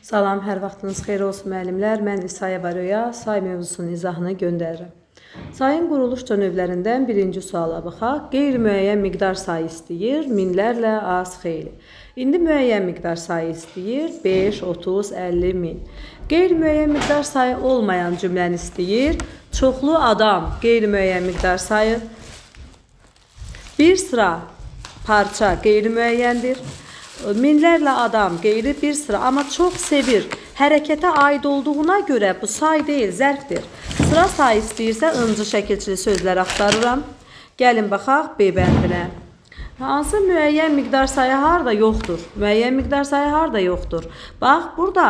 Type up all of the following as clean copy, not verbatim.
Salam, hər vaxtınız xeyir olsun müəllimlər. Mən İsaya Baroya say mövzusunun izahını göndərirəm. Sayın quruluşca növlərindən birinci suala baxaq. Qeyri-müəyyən miqdar sayı istəyir, minlərlə az xeyli. İndi müəyyən miqdar sayı istəyir, 5, 30, 50, 1000. Qeyri-müəyyən miqdar sayı olmayan cümləni istəyir, çoxlu adam, qeyri-müəyyən miqdar sayı. Bir sıra parça qeyri-müəyyəndir. Minlərlə adam qeyri bir sıra, amma çox sevir. Hərəkətə aid olduğuna görə bu say deyil, zərfdir. Sıra sayı istəyirsə ıncı şəkilçili sözlər axtarıram. Gəlin baxaq B bəndinə. Hansı müəyyən miqdar sayı harda yoxdur? Müəyyən miqdar sayı harda yoxdur? Bax, burada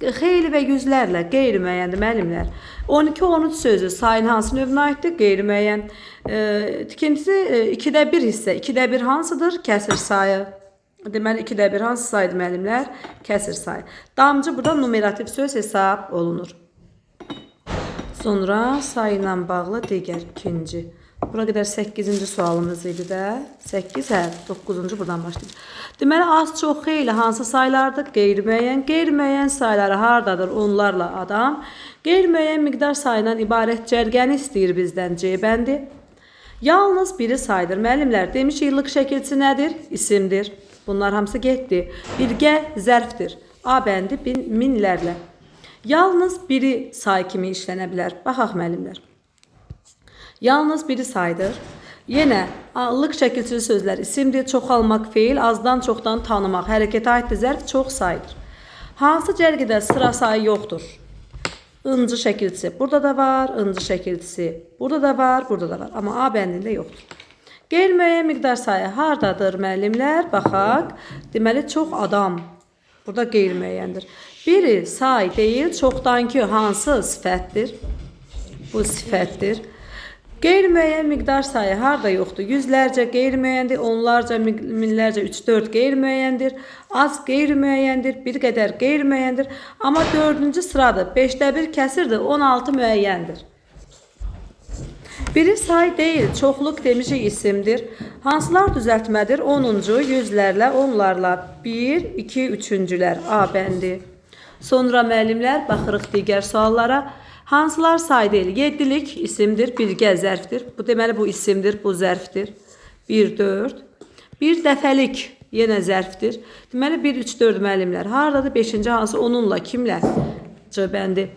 xeyli və yüzlərlə qeyri-müəyyəndir müəllimlər. 12-13 sözü sayın hansı növünə aiddir? Qeyri-müəyyən. İkincisi 2də 1 hissə. 2də 1 hansıdır? Kəsir sayı. Deməli, 2də 1 hansı saydı müəllimlər? Kəsir sayı. Damcı burada numerativ söz hesab olunur. Sonra sayla bağlı digər ikinci. Bura qədər 8-ci sualımız idi də. 8, 9-cu buradan başlayır. Deməli, az, çox, xeyli hansı saylardır? Qeyri-müəyyən. Qeyri-müəyyən sayları hardadır? Onlarla adam. Qeyri-müəyyən miqdar sayından ibarət cərgəni istəyir bizdən C bəndi. Yalnız biri saydır. Müəllimlər, demişik, illik şəkilçisi nədir? İsimdir. Bunlar hamısı getdi. Birgə zərfdir. A bəndi minlərlə. Yalnız biri say kimi işlənə bilər. Baxaq müəllimlər. Yalnız biri saydır. Yenə illik şəkilçili sözlər isimdir. Çoxalmaq feil, azdan çoxdan tanımaq. Hərəkətə aiddir zərf çox saydır. Hansı cərgədə sıra sayı yoxdur? Incı şəkilçisi. Burada da var, incı şəkilçisi. Burada da var, burada da var. Amma A bəndində yoxdur. Qeyri-müəyyən miqdar sayı hardadır müəllimlər? Baxaq. Deməli, çox adam. Burada qeyri-müəyyəndir. Biri say deyil, çoxdankı hansı sifətdir? Bu sifətdir. Qeyri-müəyyən miqdar sayı harda yoxdur? Yüzlərcə qeyri-müəyyəndir, onlarca, minlərcə, 3-4 qeyri-müəyyəndir. Az qeyri-müəyyəndir, bir qədər qeyri-müəyyəndir. Amma 4-cü sıradır. 5də 1 kəsirdir, 16 müəyyəndir. Biri say deyil, çoxluq demişik isimdir. Hansılar düzəltmədir? 10-cu, yüzlərlə, onlarla. 1, 2, 3-cülər. A bəndi. Sonra müəllimlər, baxırıq digər suallara. Hansılar say deyil? 7-lik isimdir, birgə zərfdir. Bu deməli bu isimdir, bu zərfdir. 1, 4. Bir dəfəlik yenə zərfdir. Deməli 1, 3, 4 müəllimlər. Hardadır? 5-ci hansı? Onunla, kimlə? C bəndi.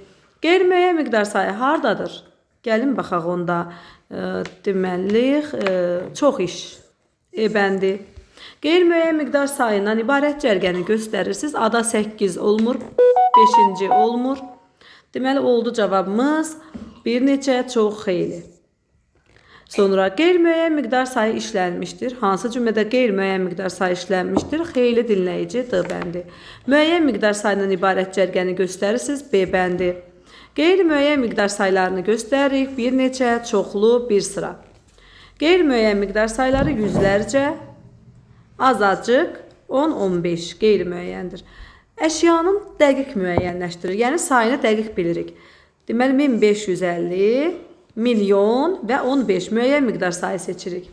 Qeyri-müəyyən miqdar sayı hardadır? Gəlin baxaq onda. Deməli, çox iş. E bəndi. Qeyri-müəyyən miqdar sayından ibarət cərgəni göstərirsiniz. Ada 8 olmur, 5-ci olmur. Deməli, oldu cavabımız bir neçə, çox xeyli. Sonra qeyri-müəyyən miqdar sayı işlənmişdir. Hansı cümlədə qeyri-müəyyən miqdar sayı işlənmişdir? Xeyli dinləyici D bəndi. Müəyyən miqdar sayından ibarət cərgəni göstərirsiniz. B bəndi. Qeyri-müəyyən miqdar saylarını göstəririk. Bir neçə, çoxlu, bir sıra. Qeyri-müəyyən miqdar sayları yüzlərcə, azacıq, 10-15 qeyri-müəyyəndir. Əşyanın dəqiq müəyyənləşdirir. Yəni sayını dəqiq bilirik. Deməli 1550, milyon və 15 müəyyən miqdar sayı seçirik.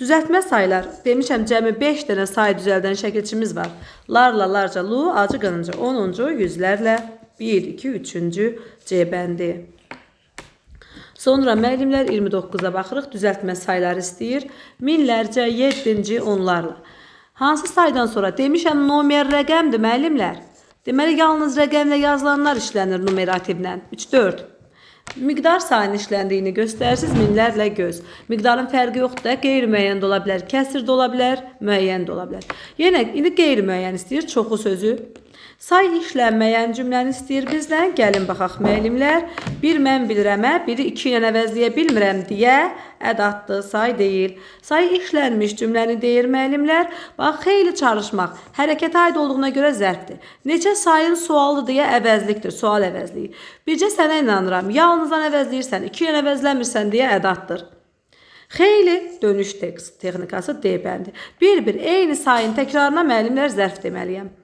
Düzəltmə saylar. Demişəm cəmi 5 dənə sayı düzəldən şəkilçimiz var. Larla, larca, lu, acı, qınıncı. 10-cu, yüzlərlə, 1, 2, 3-cü C bəndi. Sonra müəllimlər 29-a baxırıq. Düzəltmə sayları istəyir. Minlərcə, 7-ci onlarla. Hansı saydan sonra? Demişəm nomer rəqəmdir müəllimlər. Deməli, yalnız rəqəmlə yazılanlar işlənir numerativlə. 3, 4. Miqdar sayının işləndiyini göstərirsiniz. Minlərlə göz. Miqdarın fərqi yoxdur da. Qeyri-müəyyən də ola bilər, kəsir də ola bilər, müəyyən də ola bilər. Yenə, indi qeyri-müəyyən istəyir, çoxu sözü. Say işlənməyən cümləni istəyir bizdən. Gəlin baxaq müəllimlər. Bir mən bilirəmə, biri 2 ilə əvəzləyə bilmirəm deyə ədatdır, say deyil. Say işlənmiş cümləni deyir müəllimlər. Bax, xeyli çalışmaq. Hərəkətə aid olduğuna görə zərfdir. Neçə sayın sualı deyə əvəzlikdir, sual əvəzliyi. Bircə sənə inanıram. Yalnızdan əvəzləyirsən, 2 ilə əvəzləmirsən deyə ədatdır. Xeyli dönüş texnikası D bəndi. Bir-bir eyni sayın təkrarına müəllimlər zərf deməliyəm.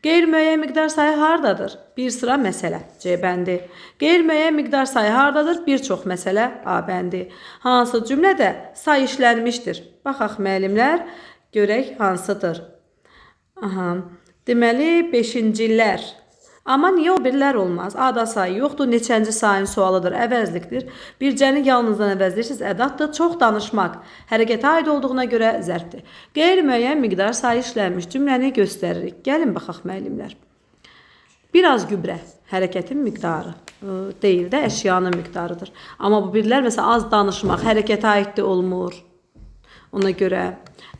Qeyri-müəyyən miqdar sayı hardadır? Bir sıra məsələ. C bəndi. Qeyri-müəyyən miqdar sayı hardadır? Bir çox məsələ. A bəndi. Hansı cümlədə say işlənmişdir? Baxaq müəllimlər, görək hansıdır. Deməli, 5-cilər Amma niyə o birlər olmaz? A-da sayı yoxdur, neçənci sayın sualıdır, əvəzlikdir. Bircəni yalnızdan əvəzləyirsiniz, ədatdır. Çox danışmaq hərəkətə aid olduğuna görə zərfdir. Qeyri-müəyyən miqdar sayı işlənmiş cümləni göstəririk. Gəlin baxaq müəllimlər. Biraz gübrə hərəkətin miqdarı deyil də, əşyanın miqdarıdır. Amma bu birlər məsələn az danışmaq hərəkətə aid də olmur. Ona görə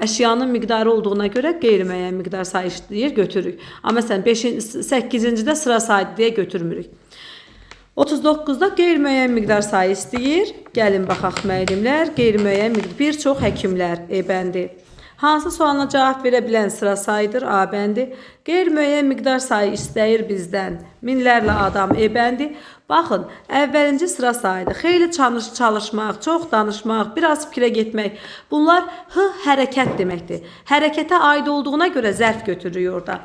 əşyanın miqdarı olduğuna görə qeyri-müəyyən miqdar sayı işləyir, götürürük. Amma məsələn 8-cidə sıra sayı deyə götürmürük. 39-da qeyri-müəyyən miqdar sayı istəyir. Gəlin baxaq müəllimlər. Qeyri-müəyyən miqdar bir çox həkimlər E bəndi. Hansı sualına cavab verə bilən sıra sayıdır? A bəndi. Qeyri-müəyyən miqdar sayı istəyir bizdən. Minlərlə adam E bəndi. Baxın, əvvəlinci sıra sayıdır. Xeyli çalışmaq, çox danışmaq, biraz fikrə getmək. Bunlar hərəkət deməkdir. Hərəkətə aid olduğuna görə zərf götürürük orada.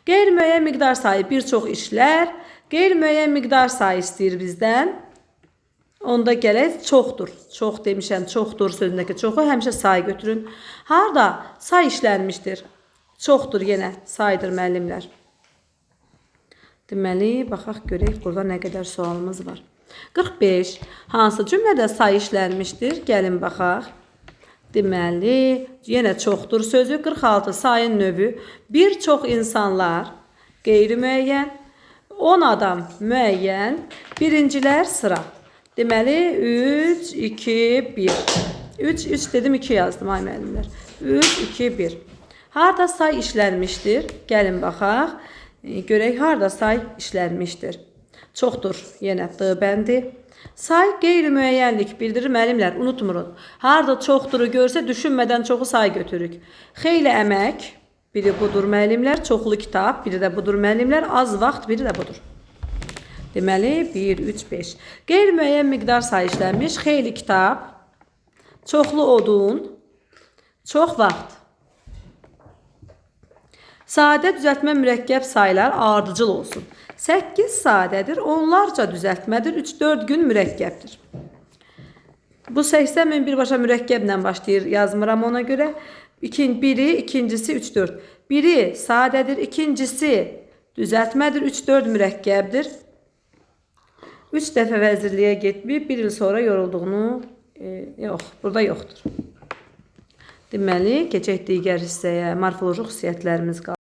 Qeyri-müəyyən miqdar sayı bir çox işlər. Qeyri-müəyyən miqdar sayı istəyir bizdən. Onda gələk çoxdur. Çox demişəm, çoxdur sözündəki çoxu həmişə sayı götürün. Harda say işlənmişdir? Çoxdur yenə saydır müəllimlər. Deməli, baxaq görək burada nə qədər sualımız var. 45. Hansı cümlədə say işlənmişdir? Gəlin baxaq. Deməli, yenə çoxdur sözü. 46. Sayın növü. Bir çox insanlar qeyri-müəyyən, 10 adam müəyyən, birincilər sıra. Deməli, 3, 2, 1. 3 dedim, 2 yazdım ay müəllimlər. 3, 2, 1. Harda say işlənmişdir? Gəlin baxaq. Görək, harda say işlənmişdir? Çoxdur, yenə D bəndi. Say qeyri-müəyyənlik bildirir müəllimlər, unutmurun. Harda çoxduru görsə, düşünmədən çoxu say götürürük. Xeyli əmək, biri budur müəllimlər. Çoxlu kitab, biri də budur müəllimlər. Az vaxt, biri də budur. Deməli, 1, 3, 5. Qeyri-müəyyən miqdar sayı işlənmiş, xeyli kitab, çoxlu odun, çox vaxt. Sadə düzəltmə mürəkkəb sayılar ardıcıl olsun. 8 sadədir, onlarca düzəltmədir, 3-4 gün mürəkkəbdir. Bu 80 min birbaşa mürəkkəblə başlayır, yazmıram ona görə. Biri, ikincisi 3-4. Biri sadədir, ikincisi düzəltmədir, 3-4 mürəkkəbdir. 3 dəfə vəzirliyə getməyib, 1 il sonra yorulduğunu, yox, burada yoxdur. Deməli, keçək digər hissəyə, morfoloji xüsusiyyətlərimiz qalır.